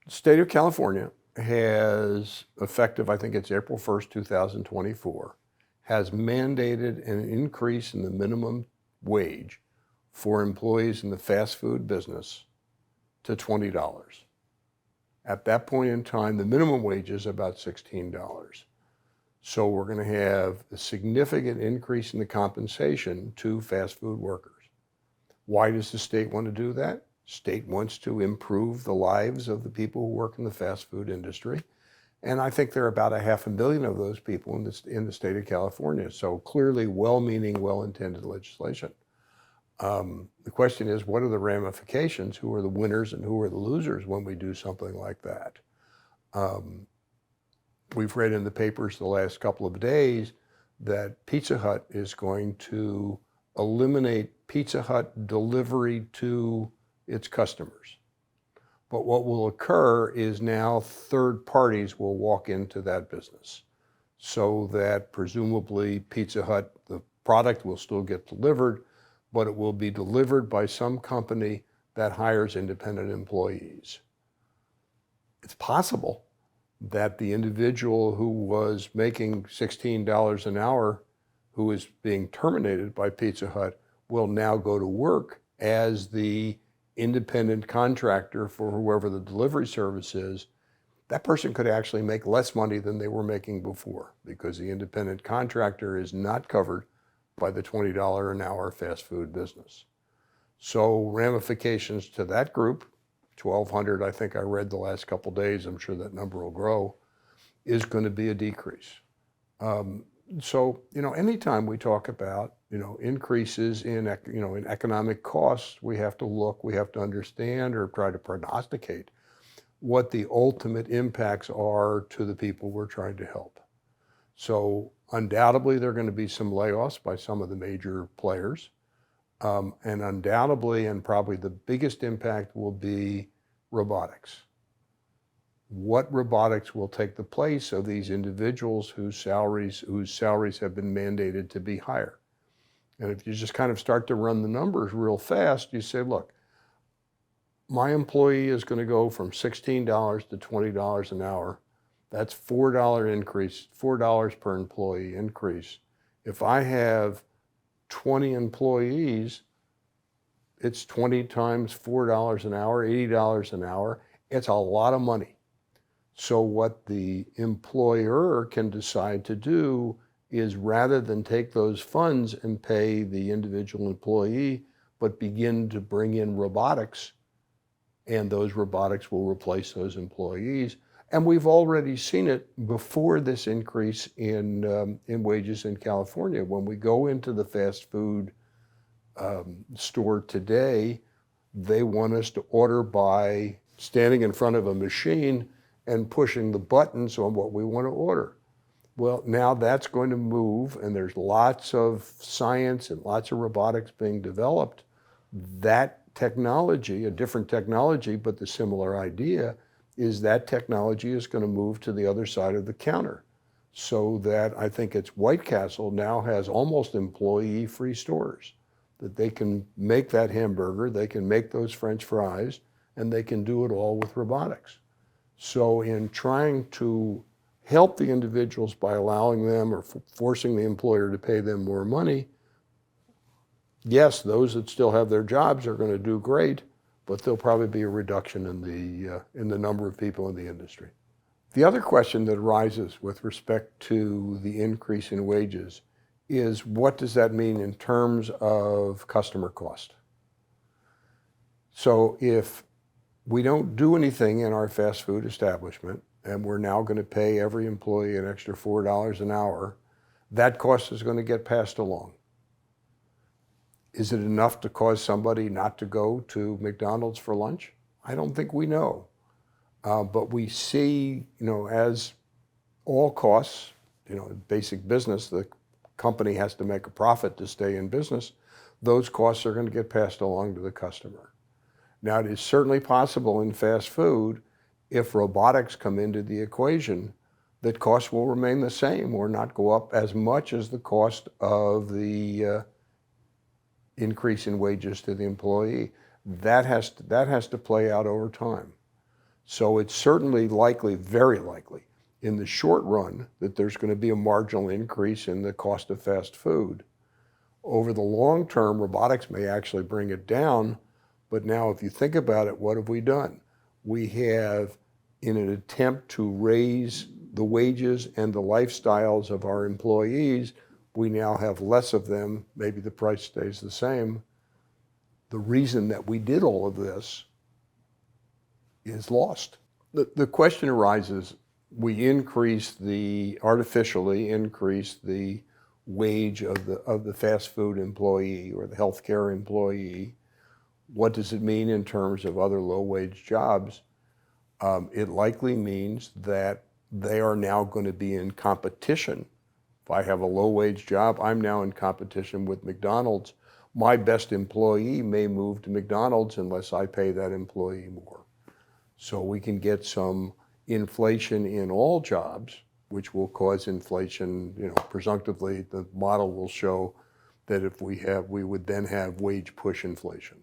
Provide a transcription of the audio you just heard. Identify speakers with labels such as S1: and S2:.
S1: The state of California has, effective, I think it's April 1st, 2024, has mandated an increase in the minimum wage for employees in the fast food business to $20. At that point in time, the minimum wage is about $16. So we're going to have a significant increase in the compensation to fast food workers. Why does the state want to do that? State wants to improve the lives of the people who work in the fast food industry. And I think there are about 500,000 of those people in the state of California. So clearly well-meaning, well-intended legislation. The question is, what are the ramifications? Who are the winners and who are the losers when we do something like that? We've read in the papers the last couple of days that Pizza Hut is going to eliminate Pizza Hut delivery to its customers. But what will occur is now third parties will walk into that business, so that presumably Pizza Hut, the product will still get delivered, but it will be delivered by some company that hires independent employees. It's possible that the individual who was making $16 an hour, who is being terminated by Pizza Hut, will now go to work as the independent contractor for whoever the delivery service is. That person could actually make less money than they were making before, because the independent contractor is not covered by the $20 an hour fast food business. So ramifications to that group, 1,200, I think I read the last couple days, I'm sure that number will grow, is going to be a decrease. So, anytime we talk about, increases in economic costs, we have to understand or try to prognosticate what the ultimate impacts are to the people we're trying to help. So undoubtedly, there are going to be some layoffs by some of the major players. And undoubtedly, and probably the biggest impact will be robotics. What robotics will take the place of these individuals whose salaries have been mandated to be higher? And if you just kind of start to run the numbers real fast, you say, look, my employee is going to go from $16 to $20 an hour. That's $4 increase, $4 per employee increase. If I have 20 employees, it's 20 times $4 an hour, $80 an hour. It's a lot of money. So what the employer can decide to do is, rather than take those funds and pay the individual employee, but begin to bring in robotics, and those robotics will replace those employees. And we've already seen it before this increase in wages in California. When we go into the fast food store today, they want us to order by standing in front of a machine and pushing the buttons on what we want to order. Well, now that's going to move, and there's lots of science and lots of robotics being developed. That technology, a different technology, but the similar idea, is that technology is going to move to the other side of the counter. So that I think it's White Castle now has almost employee-free stores, that they can make that hamburger, they can make those French fries, and they can do it all with robotics. So in trying to help the individuals by allowing them or forcing the employer to pay them more money, yes, those that still have their jobs are going to do great, but there'll probably be a reduction in the number of people in the industry. The other question that arises with respect to the increase in wages is, what does that mean in terms of customer cost? So if we don't do anything in our fast food establishment, and we're now going to pay every employee an extra $4 an hour, that cost is going to get passed along. Is it enough to cause somebody not to go to McDonald's for lunch? I don't think we know. But we see, as all costs, basic business, the company has to make a profit to stay in business. Those costs are going to get passed along to the customer. Now, it is certainly possible in fast food, if robotics come into the equation, that costs will remain the same or not go up as much as the cost of the increase in wages to the employee. That has to play out over time. So it's certainly likely, very likely, in the short run that there's going to be a marginal increase in the cost of fast food. Over the long term, robotics may actually bring it down, but now if you think about it, what have we done? We have, in an attempt to raise the wages and the lifestyles of our employees, we now have less of them, maybe the price stays the same. The reason that we did all of this is lost. The question arises, we artificially increase the wage of the fast food employee or the healthcare employee. What does it mean in terms of other low-wage jobs? It likely means that they are now going to be in competition. If I have a low-wage job, I'm now in competition with McDonald's. My best employee may move to McDonald's unless I pay that employee more. So we can get some inflation in all jobs, which will cause inflation, presumptively the model will show that if we would then have wage push inflation.